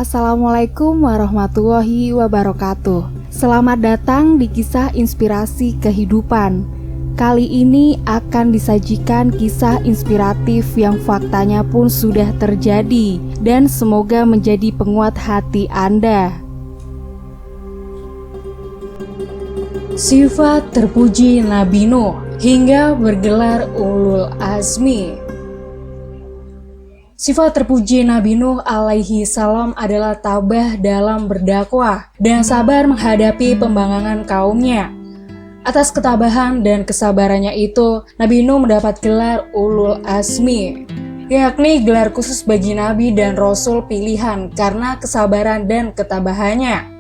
Assalamualaikum warahmatullahi wabarakatuh. Selamat datang di kisah inspirasi kehidupan. Kali ini akan disajikan kisah inspiratif yang faktanya pun sudah terjadi dan semoga menjadi penguat hati Anda. Sifat terpuji Nabi Nuh hingga bergelar Ulul Azmi. Sifat terpuji Nabi Nuh alaihi salam adalah tabah dalam berdakwah dan sabar menghadapi pembangkangan kaumnya. Atas ketabahan dan kesabarannya itu, Nabi Nuh mendapat gelar Ulul Azmi, yakni gelar khusus bagi Nabi dan Rasul pilihan karena kesabaran dan ketabahannya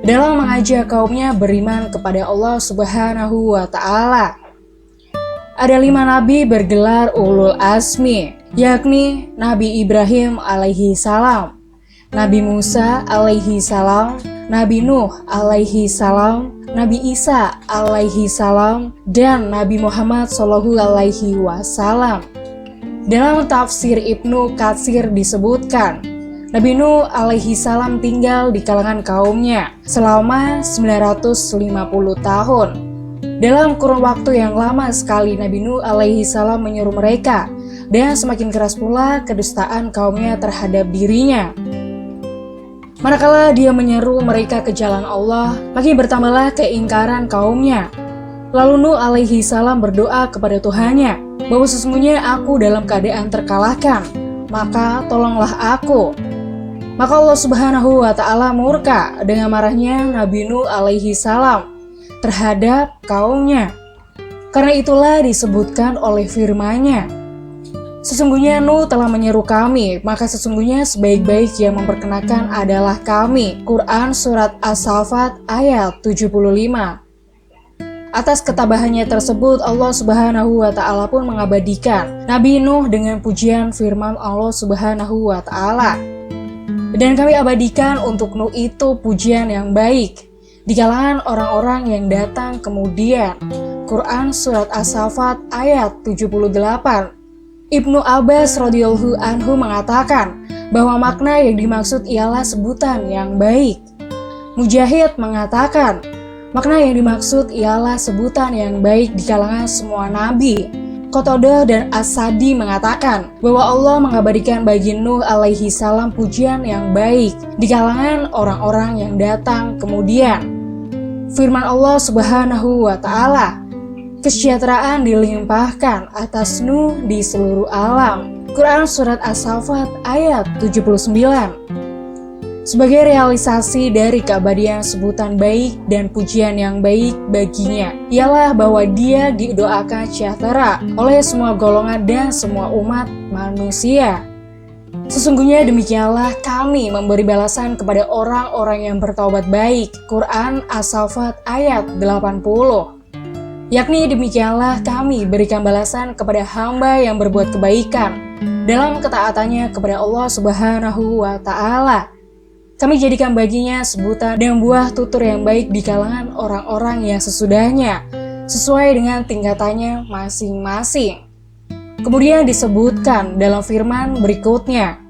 dalam mengajak kaumnya beriman kepada Allah Subhanahu wa Ta'ala. Ada 5 nabi bergelar Ulul Azmi, yakni Nabi Ibrahim alaihi salam, Nabi Musa alaihi salam, Nabi Nuh alaihi salam, Nabi Isa alaihi salam, dan Nabi Muhammad sallallahu alaihi wasallam. Dalam tafsir Ibnu Katsir disebutkan, Nabi Nuh alaihi salam tinggal di kalangan kaumnya selama 950 tahun. Dalam kurun waktu yang lama sekali Nabi Nuh alaihi salam menyeru mereka, dan semakin keras pula kedustaan kaumnya terhadap dirinya. Manakala dia menyeru mereka ke jalan Allah, makin bertambahlah keingkaran kaumnya. Lalu Nuh alaihi salam berdoa kepada Tuhannya, bahwa sesungguhnya aku dalam keadaan terkalahkan, maka tolonglah aku. Maka Allah Subhanahu wa Ta'ala murka dengan marahnya Nabi Nuh alaihi salam terhadap kaumnya. Karena itulah disebutkan oleh firman-Nya, sesungguhnya Nuh telah menyeru kami, maka sesungguhnya sebaik-baik yang memperkenakan adalah kami. Quran Surat As-Saffat ayat 75. Atas ketabahannya tersebut, Allah Subhanahu wa Ta'ala pun mengabadikan Nabi Nuh dengan pujian firman Allah Subhanahu wa Ta'ala. Dan kami abadikan untuk Nuh itu pujian yang baik di kalangan orang-orang yang datang kemudian. Quran Surat As-Saffat ayat 78. Ibnu Abbas radhiyallahu anhu mengatakan bahwa makna yang dimaksud ialah sebutan yang baik. Mujahid mengatakan makna yang dimaksud ialah sebutan yang baik di kalangan semua nabi. Qatadah dan As-Sadi mengatakan bahwa Allah mengabadikan bagi Nuh alaihi salam pujian yang baik di kalangan orang-orang yang datang kemudian. Firman Allah Subhanahu wa Ta'ala, kesejahteraan dilimpahkan atas Nuh di seluruh alam. Quran Surat As-Saffat ayat 79. Sebagai realisasi dari keabadian sebutan baik dan pujian yang baik baginya, ialah bahwa dia didoakan sejahtera oleh semua golongan dan semua umat manusia. Sesungguhnya demikianlah kami memberi balasan kepada orang-orang yang bertaubat baik. Quran As-Saffat ayat 80. Yakni demikianlah kami berikan balasan kepada hamba yang berbuat kebaikan dalam ketaatannya kepada Allah Subhanahu wa Ta'ala. Kami jadikan baginya sebutan dan buah tutur yang baik di kalangan orang-orang yang sesudahnya, sesuai dengan tingkatannya masing-masing. Kemudian disebutkan dalam firman berikutnya,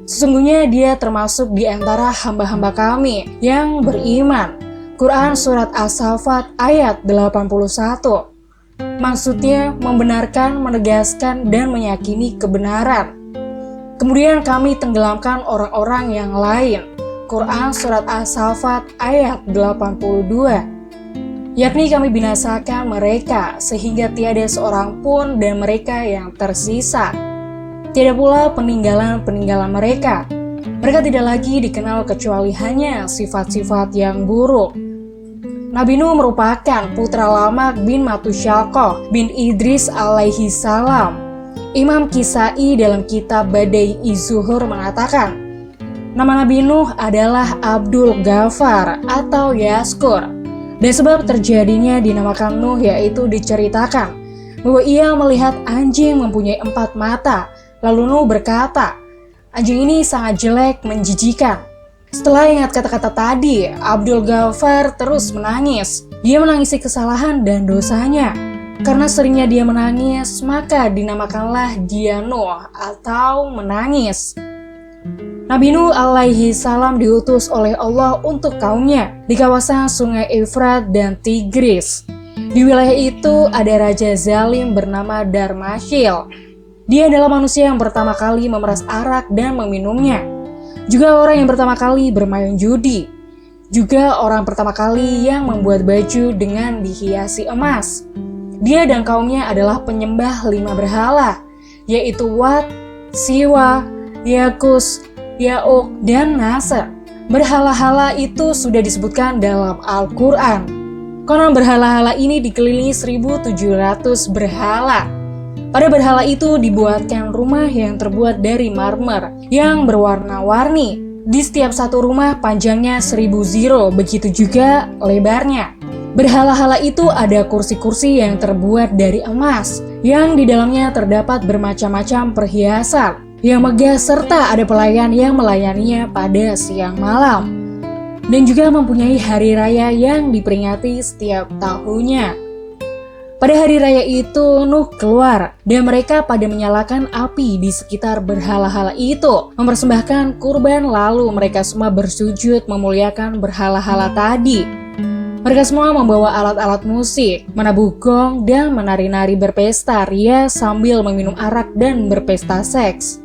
sesungguhnya dia termasuk di antara hamba-hamba kami yang beriman. Quran Surat As-Saffat ayat 81. Maksudnya membenarkan, menegaskan, dan meyakini kebenaran. Kemudian kami tenggelamkan orang-orang yang lain. Quran Surat As-Saffat ayat 82. Yakni kami binasakan mereka sehingga tiada seorang pun dan mereka yang tersisa. Tidak pula peninggalan-peninggalan mereka. Mereka tidak lagi dikenal kecuali hanya sifat-sifat yang buruk. Nabi Nuh merupakan putra Lamak bin Matusyakoh bin Idris alaihi salam. Imam Kisai dalam kitab Badai Izuhur mengatakan, nama Nabi Nuh adalah Abdul Ghafar atau Yaskur. Dan sebab terjadinya dinamakan Nuh yaitu diceritakan bahwa ia melihat anjing mempunyai 4 mata. Lalu Nuh berkata, anjing ini sangat jelek, menjijikan. Setelah ingat kata-kata tadi, Abdul Ghafar terus menangis. Dia menangisi kesalahan dan dosanya. Karena seringnya dia menangis, maka dinamakanlah dia Nuh atau menangis. Nabi Nuh alaihi salam diutus oleh Allah untuk kaumnya di kawasan sungai Efrat dan Tigris. Di wilayah itu ada raja zalim bernama Darmashil. Dia adalah manusia yang pertama kali memeras arak dan meminumnya. Juga orang yang pertama kali bermain judi. Juga orang pertama kali yang membuat baju dengan dihiasi emas. Dia dan kaumnya adalah penyembah 5 berhala, yaitu Wat, Siwa, Yakus, Yauk, dan Nasr. Berhala-hala itu sudah disebutkan dalam Al-Quran. Konon berhala-hala ini dikelilingi 1.700 berhala. Pada berhala itu dibuatkan rumah yang terbuat dari marmer yang berwarna-warni. Di setiap satu rumah panjangnya 1.000 ziro, begitu juga lebarnya. Berhala-hala itu ada kursi-kursi yang terbuat dari emas, yang di dalamnya terdapat bermacam-macam perhiasan yang megah, serta ada pelayan yang melayaninya pada siang malam. Dan juga mempunyai hari raya yang diperingati setiap tahunnya. Pada hari raya itu Nuh keluar dan mereka pada menyalakan api di sekitar berhala-hala itu, mempersembahkan kurban, lalu mereka semua bersujud memuliakan berhala-hala tadi. Mereka semua membawa alat-alat musik, menabuh gong, dan menari-nari berpesta ria sambil meminum arak dan berpesta seks.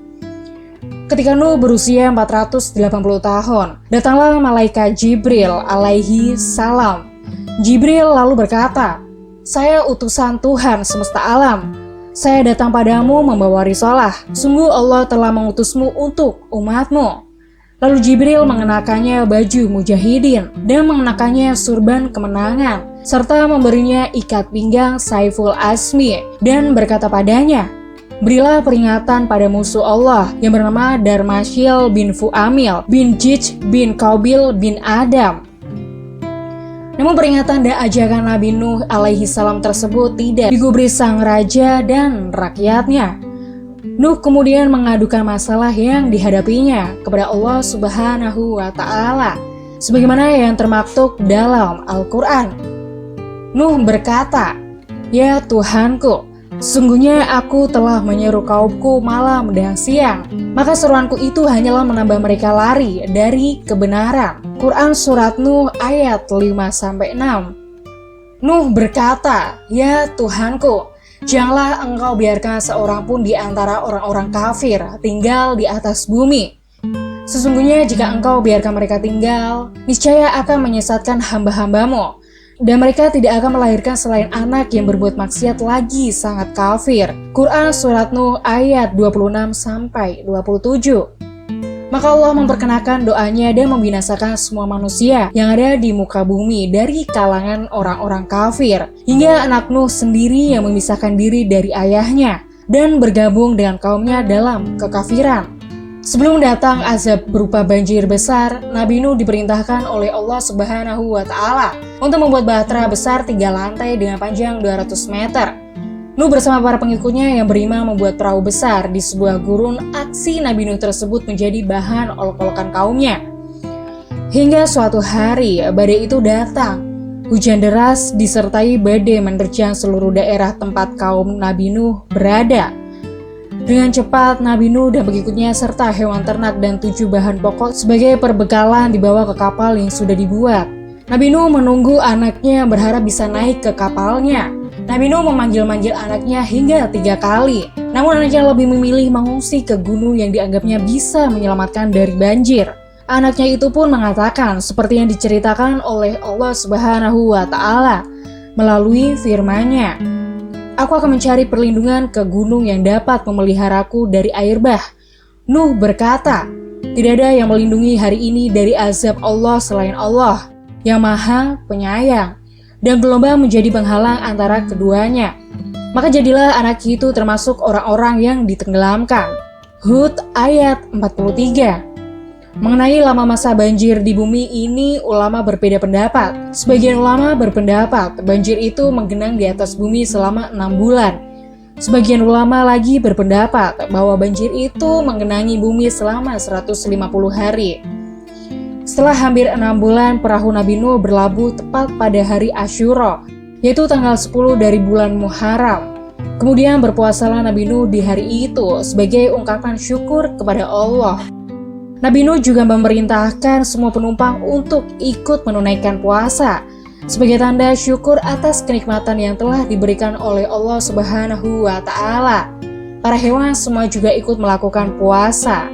Ketika Nuh berusia 480 tahun, datanglah malaikat Jibril alaihi salam. Jibril lalu berkata, "Saya utusan Tuhan semesta alam. Saya datang padamu membawa risalah. Sungguh Allah telah mengutusmu untuk umatmu." Lalu Jibril mengenakannya baju mujahidin dan mengenakannya surban kemenangan, serta memberinya ikat pinggang Saiful Asmi dan berkata padanya, "Berilah peringatan pada musuh Allah yang bernama Darmashil bin Fuamil bin Jij bin Kaubil bin Adam." Namun peringatan dan ajakan Nabi Nuh alaihi salam tersebut tidak digubris sang raja dan rakyatnya. Nuh kemudian mengadukan masalah yang dihadapinya kepada Allah Subhanahu wa Ta'ala, sebagaimana yang termaktub dalam Al-Quran. Nuh berkata, "Ya Tuhanku, sesungguhnya aku telah menyeru kaumku malam dan siang, maka seruanku itu hanyalah menambah mereka lari dari kebenaran." Quran Surat Nuh ayat 5-6. Nuh berkata, "Ya Tuhanku, janganlah engkau biarkan seorang pun di antara orang-orang kafir tinggal di atas bumi. Sesungguhnya jika engkau biarkan mereka tinggal, niscaya akan menyesatkan hamba-hambamu. Dan mereka tidak akan melahirkan selain anak yang berbuat maksiat lagi sangat kafir." Quran Surat Nuh ayat 26-27. Maka Allah memperkenakan doanya dan membinasakan semua manusia yang ada di muka bumi dari kalangan orang-orang kafir, hingga anak Nuh sendiri yang memisahkan diri dari ayahnya dan bergabung dengan kaumnya dalam kekafiran. Sebelum datang azab berupa banjir besar, Nabi Nuh diperintahkan oleh Allah Subhanahu wa Ta'ala untuk membuat bahtera besar 3 lantai dengan panjang 200 meter. Nuh bersama para pengikutnya yang beriman membuat perahu besar di sebuah gurun. Aksi Nabi Nuh tersebut menjadi bahan olok-olokan kaumnya. Hingga suatu hari badai itu datang. Hujan deras disertai badai menerjang seluruh daerah tempat kaum Nabi Nuh berada. Dengan cepat Nabi Nuh dan pengikutnya serta hewan ternak dan 7 bahan pokok sebagai perbekalan dibawa ke kapal yang sudah dibuat. Nabi Nuh menunggu anaknya berharap bisa naik ke kapalnya. Nabi Nuh memanggil-manggil anaknya hingga 3 kali. Namun anaknya lebih memilih mengungsi ke gunung yang dianggapnya bisa menyelamatkan dari banjir. Anaknya itu pun mengatakan seperti yang diceritakan oleh Allah Subhanahu wa Ta'ala melalui firman-Nya, "Aku akan mencari perlindungan ke gunung yang dapat memeliharaku dari air bah." Nuh berkata, "Tidak ada yang melindungi hari ini dari azab Allah selain Allah yang Maha Penyayang." Dan gelombang menjadi penghalang antara keduanya. Maka jadilah anak itu termasuk orang-orang yang ditenggelamkan. Hud ayat 43. Mengenai lama masa banjir di bumi ini, ulama berbeda pendapat. Sebagian ulama berpendapat banjir itu menggenang di atas bumi selama 6 bulan. Sebagian ulama lagi berpendapat bahwa banjir itu menggenangi bumi selama 150 hari. Setelah hampir 6 bulan, perahu Nabi Nuh berlabuh tepat pada hari Asyura, yaitu tanggal 10 dari bulan Muharram. Kemudian berpuasalah Nabi Nuh di hari itu sebagai ungkapan syukur kepada Allah. Nabi Nuh juga memerintahkan semua penumpang untuk ikut menunaikan puasa sebagai tanda syukur atas kenikmatan yang telah diberikan oleh Allah Subhanahu wa Ta'ala. Para hewan semua juga ikut melakukan puasa.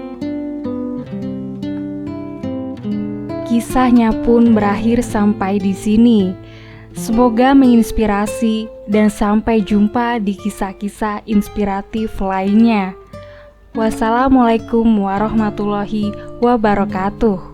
Kisahnya pun berakhir sampai di sini. Semoga menginspirasi dan sampai jumpa di kisah-kisah inspiratif lainnya. Wassalamualaikum warahmatullahi wabarakatuh.